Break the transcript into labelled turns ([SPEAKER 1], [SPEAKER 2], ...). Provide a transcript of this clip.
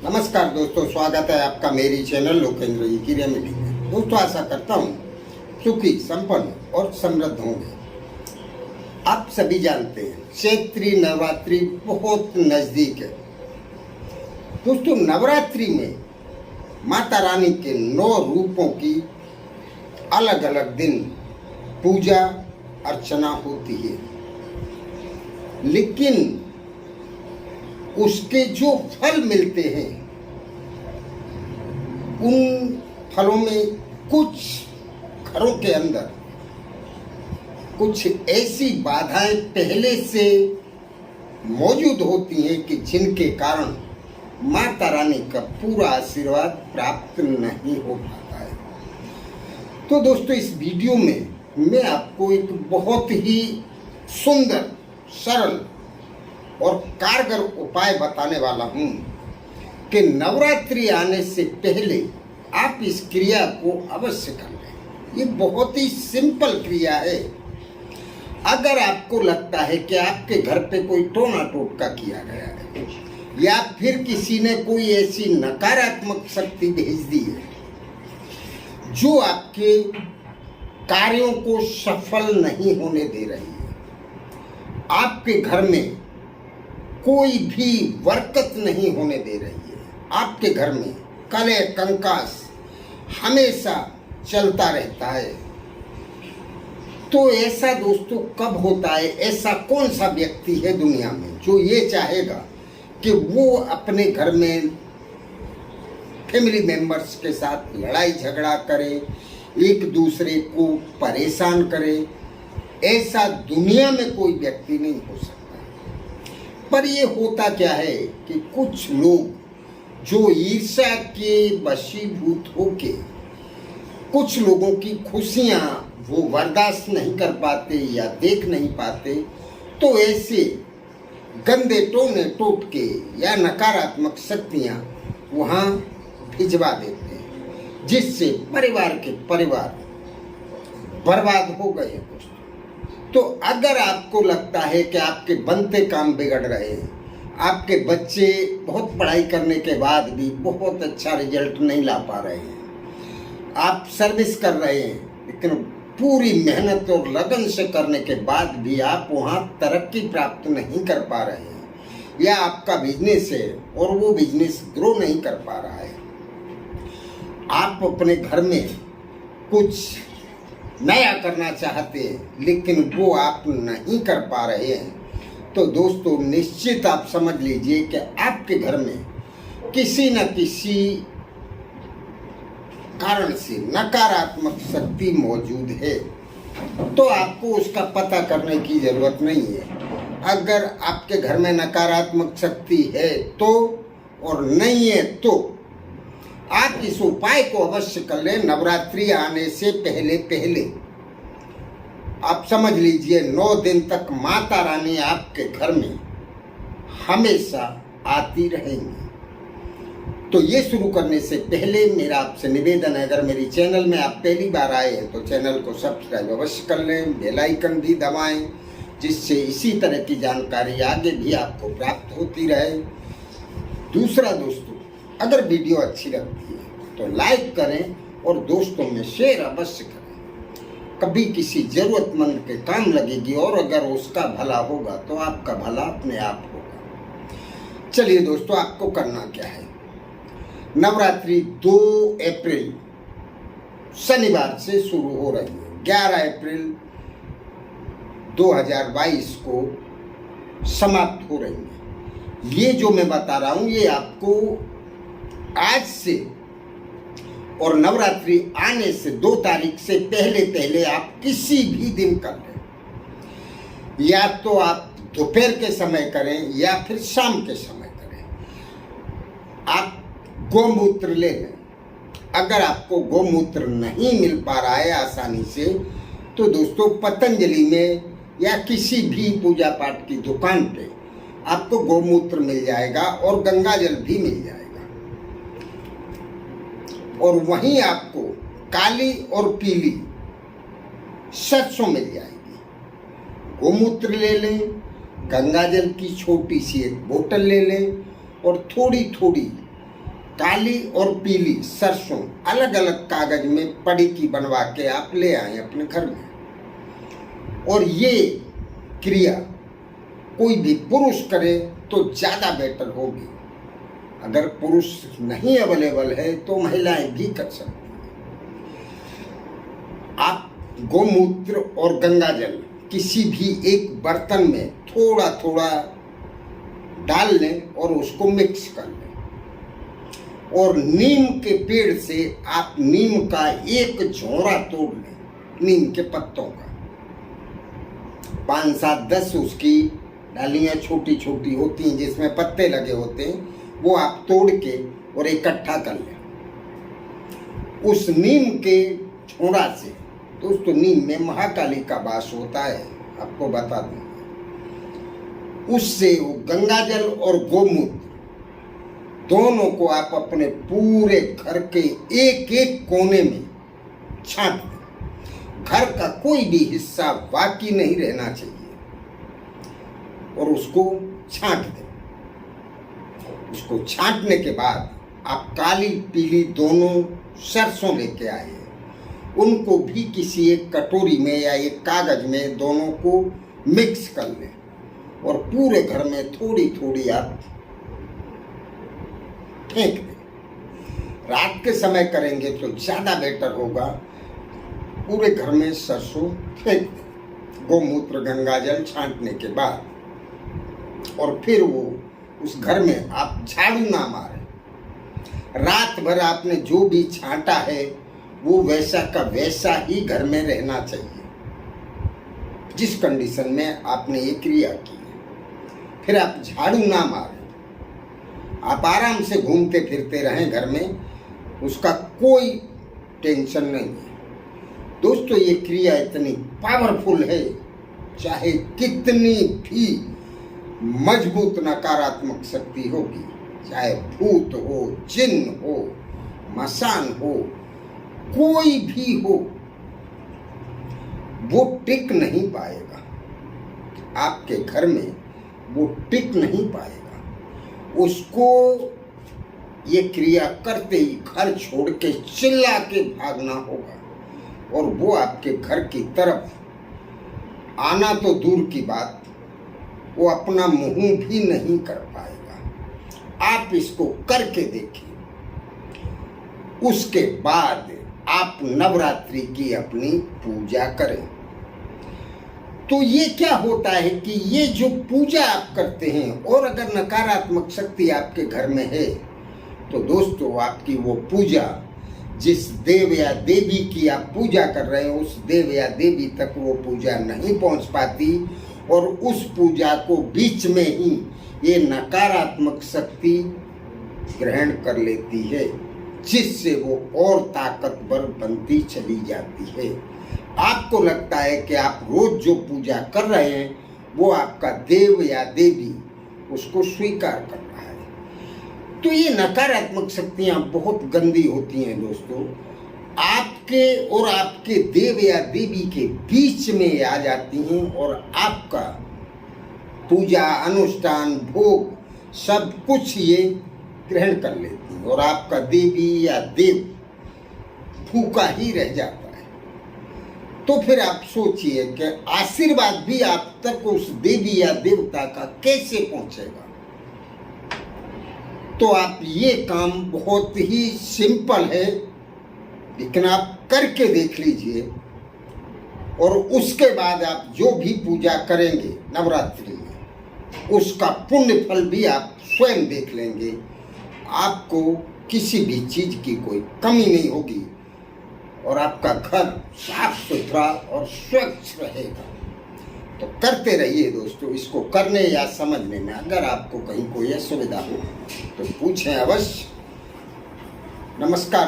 [SPEAKER 1] नमस्कार दोस्तों, स्वागत है आपका मेरी चैनल लोकेंद्र जी की रेमेडी में। दोस्तों, आशा करता हूँ सुखी, संपन्न और समृद्ध होंगे। आप सभी जानते हैं चैत्री नवरात्रि बहुत नजदीक है। दोस्तों, नवरात्रि में माता रानी के 9 रूपों की अलग अलग दिन पूजा अर्चना होती है, लेकिन उसके जो फल मिलते हैं उन फलों में कुछ घरों के अंदर कुछ ऐसी बाधाएं पहले से मौजूद होती हैं कि जिनके कारण माता रानी का पूरा आशीर्वाद प्राप्त नहीं हो पाता है। तो दोस्तों, इस वीडियो में मैं आपको एक बहुत ही सुंदर, सरल और कारगर उपाय बताने वाला हूं कि नवरात्रि आने से पहले आप इस क्रिया को अवश्य कर लें। ये बहुत ही सिंपल क्रिया है। अगर आपको लगता है कि आपके घर पे कोई टोना टोटका किया गया है या फिर किसी ने कोई ऐसी नकारात्मक शक्ति भेज दी है जो आपके कार्यों को सफल नहीं होने दे रही है, आपके घर में कोई भी बरकत नहीं होने दे रही है, आपके घर में कलह कंकास हमेशा चलता रहता है, तो ऐसा दोस्तों कब होता है? ऐसा कौन सा व्यक्ति है दुनिया में जो ये चाहेगा कि वो अपने घर में फैमिली मेंबर्स के साथ लड़ाई झगड़ा करे, एक दूसरे को परेशान करे? ऐसा दुनिया में कोई व्यक्ति नहीं हो सकता। पर ये होता क्या है कि कुछ लोग जो ईर्ष्या के वशीभूत होके कुछ लोगों की खुशियां वो बर्दाश्त नहीं कर पाते या देख नहीं पाते, तो ऐसे गंदे टोने टोटके या नकारात्मक शक्तियां वहां भिजवा देते हैं, जिससे परिवार के परिवार बर्बाद हो गए हैं। तो अगर आपको लगता है कि आपके बनते काम बिगड़ रहे हैं, आपके बच्चे बहुत पढ़ाई करने के बाद भी बहुत अच्छा रिजल्ट नहीं ला पा रहे हैं, आप सर्विस कर रहे हैं लेकिन पूरी मेहनत और लगन से करने के बाद भी आप वहाँ तरक्की प्राप्त नहीं कर पा रहे हैं, या आपका बिजनेस है और वो बिजनेस ग्रो नहीं कर पा रहा है, आप अपने घर में कुछ नया करना चाहते हैं लेकिन वो आप नहीं कर पा रहे हैं, तो दोस्तों निश्चित आप समझ लीजिए कि आपके घर में किसी न किसी कारण से नकारात्मक शक्ति मौजूद है। तो आपको उसका पता करने की जरूरत नहीं है। अगर आपके घर में नकारात्मक शक्ति है तो, और नहीं है तो आप इस उपाय को अवश्य कर लें। नवरात्रि आने से पहले पहले आप समझ लीजिए 9 दिन तक माता रानी आपके घर में हमेशा आती रहेंगी। तो ये शुरू करने से पहले मेरा आपसे निवेदन है, अगर मेरी चैनल में आप पहली बार आए हैं तो चैनल को सब्सक्राइब अवश्य कर लें, बेल आइकन भी दबाएं, जिससे इसी तरह की जानकारी आगे भी आपको प्राप्त होती रहे। दूसरा दोस्तों, अगर वीडियो अच्छी लगती है तो लाइक करें और दोस्तों में शेयर अवश्य करें। कभी किसी जरूरतमंद के काम लगेगी और अगर उसका भला होगा तो आपका भला अपने आप होगा। चलिए दोस्तों, आपको करना क्या है? नवरात्रि 2 अप्रैल शनिवार से शुरू हो रही है। 11 अप्रैल 2022 को समाप्त हो रही है। ये जो मैं बता रहा हूँ ये आपको आज से और नवरात्रि आने से 2 तारीख से पहले पहले आप किसी भी दिन कर लें, या तो आप दोपहर के समय करें या फिर शाम के समय करें। आप गोमूत्र ले लें। अगर आपको गोमूत्र नहीं मिल पा रहा है आसानी से तो दोस्तों पतंजलि में या किसी भी पूजा पाठ की दुकान पे आपको गोमूत्र मिल जाएगा और गंगाजल भी मिल जाएगा। और वहीं आपको काली और पीली सरसों मिल जाएगी। गोमूत्र ले लें, गंगाजल की छोटी सी एक बोतल ले लें और थोड़ी थोड़ी काली और पीली सरसों अलग अलग कागज में पड़ी की बनवा के आप ले आए अपने घर में। और ये क्रिया कोई भी पुरुष करे तो ज़्यादा बेटर होगी। अगर पुरुष नहीं अवेलेबल है तो महिलाएं भी कर सकती हैं। आप गोमूत्र और गंगाजल किसी भी एक बर्तन में थोड़ा थोड़ा डाल लें और उसको मिक्स कर लें। और नीम के पेड़ से आप नीम का एक झोरा तोड़ लें, नीम के पत्तों का 5, 7, 10 उसकी डालियाँ छोटी छोटी होती हैं जिसमें पत्ते लगे होते हैं, वो आप तोड़ के और इकट्ठा कर लें। उस नीम के झोरा से, दोस्तों नीम में महाकाली का वास होता है, आपको बता दूंगा। उससे वो गंगाजल और गोमूत्र दोनों को आप अपने पूरे घर के एक एक कोने में छांट दें। घर का कोई भी हिस्सा बाकी नहीं रहना चाहिए और उसको छांट दें। उसको छांटने के बाद आप काली पीली दोनों सरसों लेके आए, उनको भी किसी एक कटोरी में या एक कागज में दोनों को मिक्स कर लें और पूरे घर में थोड़ी थोड़ी आप फेंक दें। रात के समय करेंगे तो ज़्यादा बेटर होगा। पूरे घर में सरसों फेंक दें गोमूत्र गंगाजल छांटने के बाद। और फिर वो उस घर में आप झाड़ू ना मारें। रात भर आपने जो भी छांटा है वो वैसा का वैसा ही घर में रहना चाहिए जिस कंडीशन में आपने ये क्रिया की है। फिर आप झाड़ू ना मारें, आप आराम से घूमते फिरते रहें घर में, उसका कोई टेंशन नहीं है। दोस्तों ये क्रिया इतनी पावरफुल है, चाहे कितनी भी मजबूत नकारात्मक शक्ति होगी, चाहे भूत हो, जिन्न हो, मसान हो, कोई भी हो, वो टिक नहीं पाएगा आपके घर में, वो टिक नहीं पाएगा। उसको ये क्रिया करते ही घर छोड़ के चिल्ला के भागना होगा और वो आपके घर की तरफ आना तो दूर की बात, वो अपना मुंह भी नहीं कर पाएगा। आप इसको करके देखिए। उसके बाद आप नवरात्रि की अपनी पूजा करें। तो ये क्या होता है कि ये जो पूजा आप करते हैं और अगर नकारात्मक शक्ति आपके घर में है तो दोस्तों आपकी वो पूजा, जिस देव या देवी की आप पूजा कर रहे हैं उस देव या देवी तक वो पूजा नहीं पहुंच पाती और उस पूजा को बीच में ही ये नकारात्मक शक्ति ग्रहण कर लेती है, जिससे वो और ताकतवर बनती चली जाती है। आपको लगता है कि आप रोज जो पूजा कर रहे हैं वो आपका देव या देवी उसको स्वीकार कर रहा है। तो ये नकारात्मक शक्तियाँ बहुत गंदी होती हैं दोस्तों, आपके और आपके देव या देवी के बीच में आ जाती हैं और आपका पूजा अनुष्ठान भोग सब कुछ ये ग्रहण कर लेती हैं और आपका देवी या देव भूखा ही रह जाता है। तो फिर आप सोचिए कि आशीर्वाद भी आप तक उस देवी या देवता का कैसे पहुंचेगा। तो आप ये काम बहुत ही सिंपल है, लेकिन आप करके देख लीजिए और उसके बाद आप जो भी पूजा करेंगे नवरात्रि में उसका पुण्य फल भी आप स्वयं देख लेंगे। आपको किसी भी चीज की कोई कमी नहीं होगी और आपका घर साफ सुथरा और स्वच्छ रहेगा। तो करते रहिए दोस्तों। इसको करने या समझने में अगर आपको कहीं कोई असुविधा हो तो पूछें अवश्य। नमस्कार।